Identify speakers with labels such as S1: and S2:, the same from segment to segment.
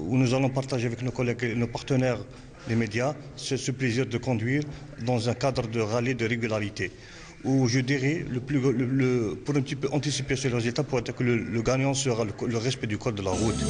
S1: Où nous allons partager avec nos collègues et nos partenaires les médias ce plaisir de conduire dans un cadre de rallye de régularité. Où je dirais, pour un petit peu anticiper ce résultat, pour être que le gagnant sera le respect du code de la route.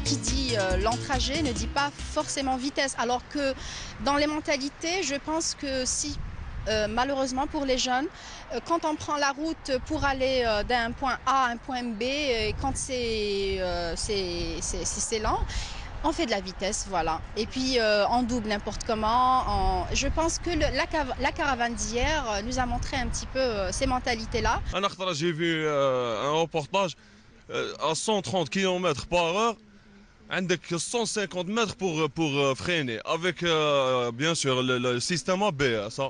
S2: Qui dit l'entragé ne dit pas forcément vitesse, alors que dans les mentalités, je pense que si, malheureusement pour les jeunes, quand on prend la route pour aller d'un point A à un point B, quand c'est lent, on fait de la vitesse, voilà. Et puis on double n'importe comment. Je pense que la caravane d'hier nous a montré un petit peu ces mentalités-là.
S3: J'ai vu un reportage à 130 km par heure. عندك 150 mètres pour freiner avec bien sûr le système ABS.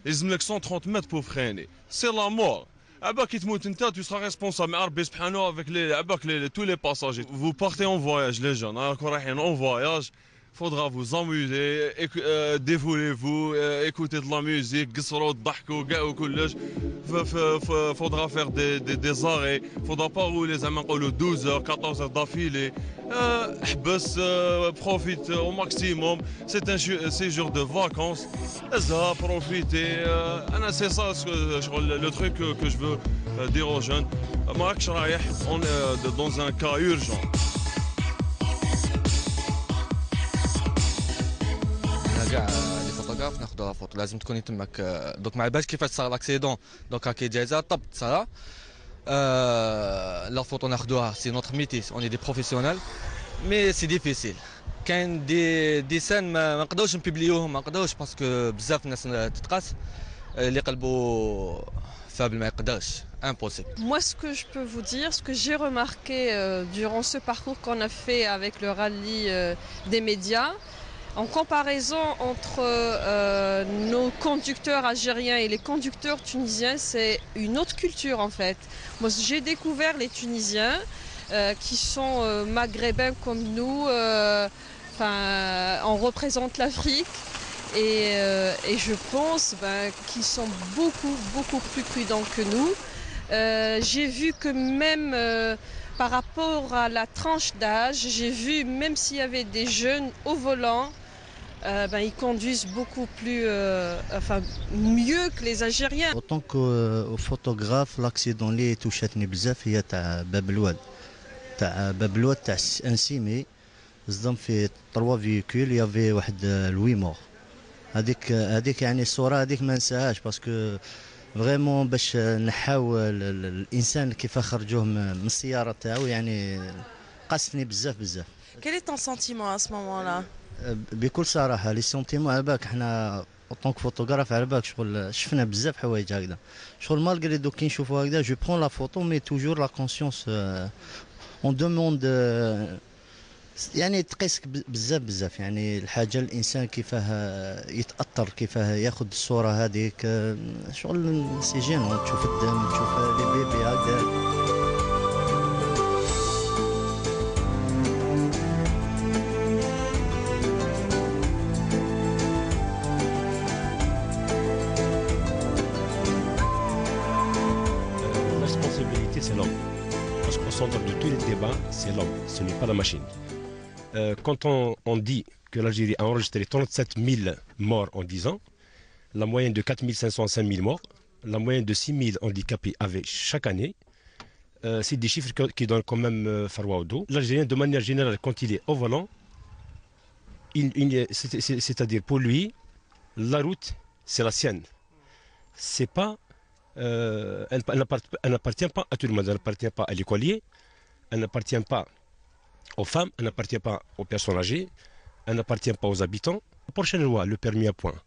S3: يلزم لك 130 mètres pour freiner. C'est la mort. عباك كي تموت انت tu seras responsable مع ربي سبحانه avec tous les passagers. Vous partez en voyage les jeunes, راكم رايحين en voyage. Faudra vous amuser, défoulez-vous, écoutez de la musique, قصروا تضحكوا كاع وكلش. Faudra faire des arrêts, faudra pas rouler زعما نقولوا 12 heures, 14 heures d'affilée. احبس, profite au maximum. C'est un séjour de vacances. Profitez. C'est ça le truc que je veux dire aux jeunes. ماكش رايح, on est dans un cas urgent.
S4: كاع لي فوتوغراف ناخذوها فوتو لازم تكوني تماك دوك ما عباش كيفاش صار لاكسيدون دوك هاكي جايزه طب صرا لا فوتو ناخذوها سي نوتر ميتيس اون دي بروفيسيونيل مي سي ديفيسيل كاين دي سان ما نقدروش نبوبليوهم ما نقدروش باسكو بزاف الناس تتقاس اللي قلبو فابل ما يقدرش impossible.
S5: Moi, ce que je peux vous dire, ce que j'ai remarqué durant ce parcours qu'on a fait avec le rallye des médias, en comparaison entre nos conducteurs algériens et les conducteurs tunisiens, c'est une autre culture en fait. Moi, j'ai découvert les Tunisiens qui sont maghrébins comme nous, on représente l'Afrique et je pense qu'ils sont beaucoup plus prudents que nous. J'ai vu que même par rapport à la tranche d'âge, j'ai vu même s'il y avait des jeunes au volant, ils conduisent beaucoup plus, mieux que les Algériens.
S6: En tant que photographe, l'accident اللي touchatni بزاف هي تاع باب الواد. تاع باب الواد تاع انسيمي صدم في 3 فيكول يافي واحد 8 مور. هذيك يعني الصورة هذيك ما نساهاش باسكو فريمون باش نحاو الانسان كيف خرجوه من السيارة تاعو يعني قاستني بزاف.
S7: Quel est ton sentiment à ce moment-là?
S6: بكل صراحه لي سونتيمون على بالك حنا اونطونك فوتوغراف على بالك شغل شفنا بزاف حوايج هكذا شغل مالغري دوك كي نشوفوا هكذا جو برون لا فوتو مي توجور لا كونسيونس اون دوموند يعني تقيسك بزاف يعني الحاجه الانسان كيفاه يتاثر كيفاه ياخذ الصوره هذيك شغل سي جينون تشوف الدم تشوف لي بيبي هكذا.
S8: C'est l'homme. Parce qu'au centre de tous les débats, c'est l'homme, ce n'est pas la machine. Quand on dit que l'Algérie a enregistré 37 000 morts en 10 ans, la moyenne de 4 500 à 5 000 morts, la moyenne de 6 000 handicapés avec chaque année, c'est des chiffres qui donnent quand même farwa au dos. L'Algérien, de manière générale, quand il est au volant, c'est-à-dire pour lui, la route, c'est la sienne. C'est pas... elle n'appartient pas à tout le monde, elle n'appartient pas à l'écolier, elle n'appartient pas aux femmes, elle n'appartient pas aux personnes âgées, elle n'appartient pas aux habitants. La prochaine loi, le permis à point,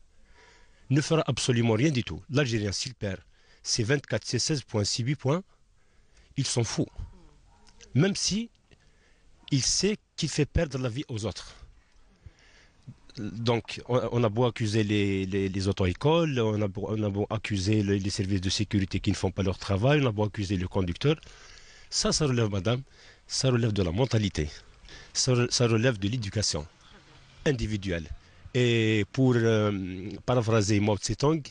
S8: ne fera absolument rien du tout. L'Algérien, s'il perd C24, C16 points, C8 points, il s'en fout. Même si il sait qu'il fait perdre la vie aux autres. Donc, on a beau accuser les auto-écoles, on a beau accuser les services de sécurité qui ne font pas leur travail, on a beau accuser le conducteur. Ça relève, madame, ça relève de la mentalité, ça relève de l'éducation individuelle. Et pour paraphraser Mao Tse-tung,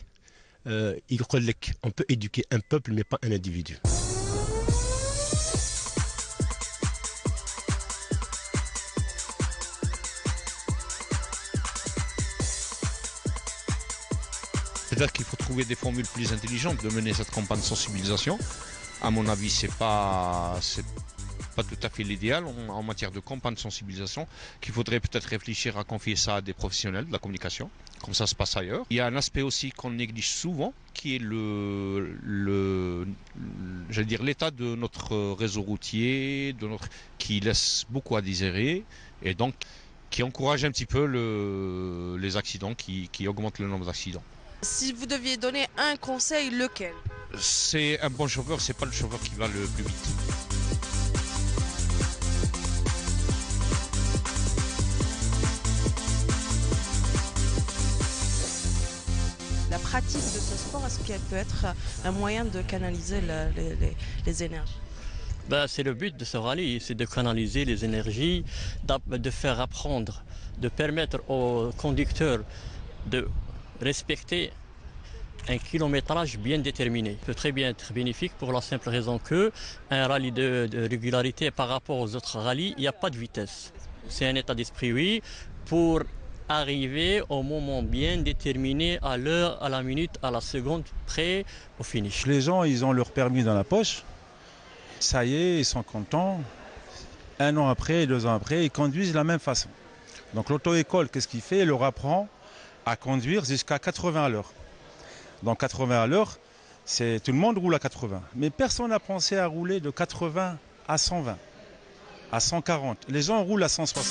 S8: il dit qu'on peut éduquer un peuple, mais pas un individu.
S9: Peut-être qu'il faut trouver des formules plus intelligentes de mener cette campagne de sensibilisation. À mon avis, c'est pas tout à fait l'idéal en matière de campagne de sensibilisation, qu'il faudrait peut-être réfléchir à confier ça à des professionnels de la communication, comme ça se passe ailleurs. Il y a un aspect aussi qu'on néglige souvent, qui est l'état de notre réseau routier, qui laisse beaucoup à désirer, et donc qui encourage un petit peu les accidents, qui augmente le nombre d'accidents.
S7: Si vous deviez donner un conseil, lequel?
S9: C'est un bon chauffeur, c'est pas le chauffeur qui va le plus vite.
S7: La pratique de ce sport, est-ce qu'elle peut être un moyen de canaliser les énergies?
S10: C'est le but de ce rallye, c'est de canaliser les énergies, de faire apprendre, de permettre aux conducteurs de respecter un kilométrage bien déterminé. Ça peut très bien être bénéfique pour la simple raison qu'un rallye de régularité par rapport aux autres rallyes, il n'y a pas de vitesse. C'est un état d'esprit, oui, pour arriver au moment bien déterminé, à l'heure, à la minute, à la seconde, près au finish.
S11: Les gens, ils ont leur permis dans la poche. Ça y est, ils sont contents. 1 an après, 2 ans après, ils conduisent de la même façon. Donc l'auto-école, qu'est-ce qu'il fait? Il leur apprend à conduire jusqu'à 80 à l'heure. Donc 80 à l'heure, tout le monde roule à 80. Mais personne n'a pensé à rouler de 80 à 120, à 140. Les gens roulent à 160.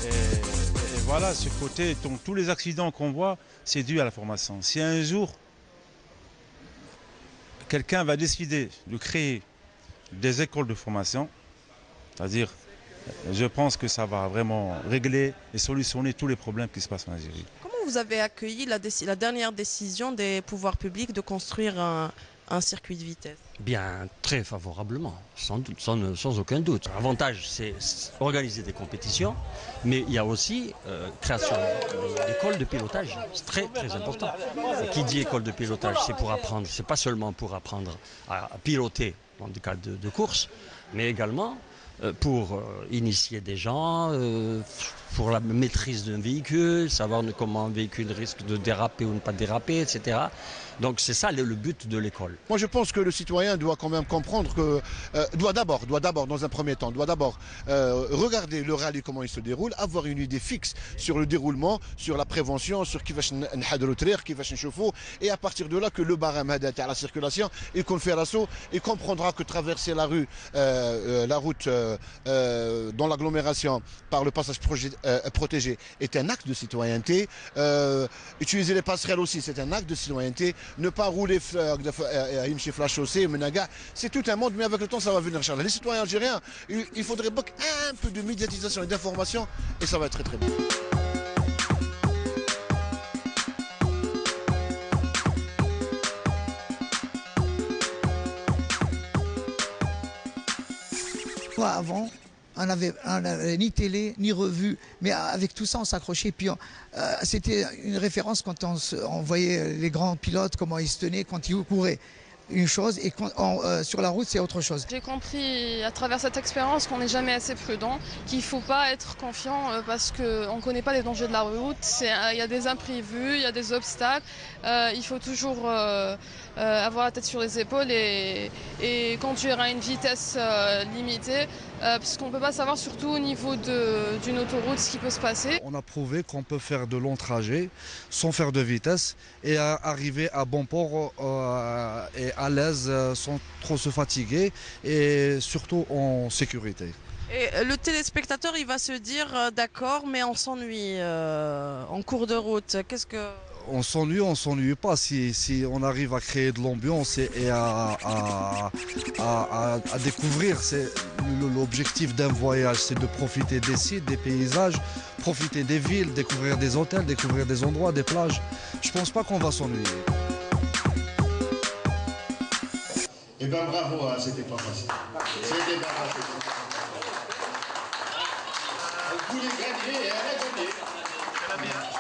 S11: Et voilà, ce côté, donc, tous les accidents qu'on voit, c'est dû à la formation. Si un jour, quelqu'un va décider de créer des écoles de formation, c'est-à-dire, je pense que ça va vraiment régler et solutionner tous les problèmes qui se passent en Algérie.
S7: Comment vous avez accueilli la dernière décision des pouvoirs publics de construire un circuit de vitesse?
S12: Bien, très favorablement, sans aucun doute. L'avantage, c'est organiser des compétitions, mais il y a aussi création d'écoles de pilotage. C'est très, très important. Et qui dit école de pilotage, c'est pour apprendre, c'est pas seulement pour apprendre à piloter dans le cadre de courses, mais également pour initier des gens, pour la maîtrise d'un véhicule, savoir comment un véhicule risque de déraper ou ne pas déraper, etc. Donc c'est ça le but de l'école.
S13: Moi je pense que le citoyen doit quand même comprendre que, doit d'abord dans un premier temps, regarder le rallye, comment il se déroule, avoir une idée fixe sur le déroulement, sur la prévention, sur qui va n'hadrou trir, qui va n'chauffou, et à partir de là que le barème à la circulation, et qu'on fait l'assaut, il comprendra que traverser la route dans l'agglomération par le passage protégé est un acte de citoyenneté. Utiliser les passerelles aussi, c'est un acte de citoyenneté. Ne pas rouler la chaussée, c'est tout un monde, mais avec le temps ça va venir. Les citoyens algériens, il faudrait un peu de médiatisation et d'information, et ça va être très très bien.
S14: Avant, on n'avait ni télé, ni revue, mais avec tout ça, on s'accrochait. Puis c'était une référence quand on voyait les grands pilotes, comment ils se tenaient quand ils couraient. Une chose, et sur la route, c'est autre chose.
S5: J'ai compris à travers cette expérience qu'on n'est jamais assez prudent, qu'il ne faut pas être confiant parce qu'on ne connaît pas les dangers de la route. Il y a des imprévus, il y a des obstacles. Il faut toujours avoir la tête sur les épaules et conduire à une vitesse limitée. parce qu'on ne peut pas savoir, surtout au niveau d'une autoroute, ce qui peut se passer.
S15: On a prouvé qu'on peut faire de longs trajets sans faire de vitesse et arriver à bon port et à l'aise sans trop se fatiguer et surtout en sécurité.
S7: Et le téléspectateur, il va se dire d'accord, mais on s'ennuie en cours de route. Qu'est-ce que...
S15: On s'ennuie pas si on arrive à créer de l'ambiance et à découvrir. L'objectif d'un voyage, c'est de profiter des sites, des paysages, profiter des villes, découvrir des hôtels, découvrir des endroits, des plages. Je pense pas qu'on va s'ennuyer.
S13: Eh bien bravo, hein, c'était pas facile. C'était pas facile. Vous voulez gagner et elle a gagné.